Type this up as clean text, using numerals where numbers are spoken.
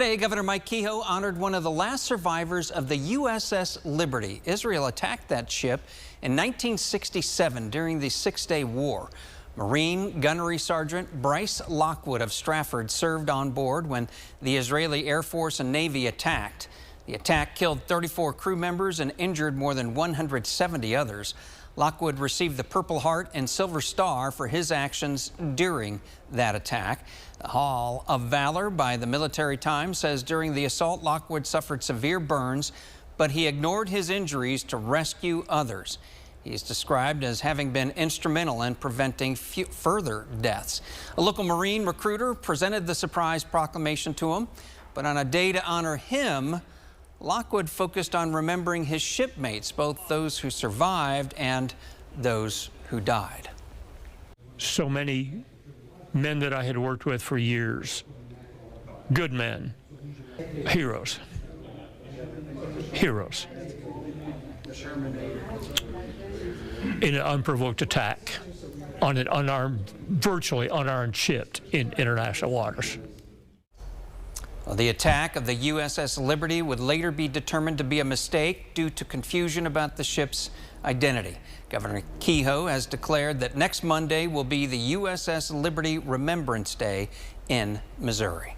Today, Governor Mike Kehoe honored one of the last survivors of the USS Liberty. Israel attacked that ship in 1967 during the Six-Day War. Marine Gunnery Sergeant Bryce Lockwood of Strafford served on board when the Israeli Air Force and Navy attacked. The attack killed 34 crew members and injured more than 170 others. Lockwood received the Purple Heart and Silver Star for his actions during that attack. The Hall of Valor by the Military Times says during the assault, Lockwood suffered severe burns, but he ignored his injuries to rescue others. He is described as having been instrumental in preventing further deaths. A local Marine recruiter presented the surprise proclamation to him, but on a day to honor him, Lockwood focused on remembering his shipmates, both those who survived and those who died. So many men that I had worked with for years, good men, heroes, heroes, in an unprovoked attack on an unarmed, virtually unarmed ship in international waters. The attack of the USS Liberty would later be determined to be a mistake due to confusion about the ship's identity. Governor Kehoe has declared that next Monday will be the USS Liberty Remembrance Day in Missouri.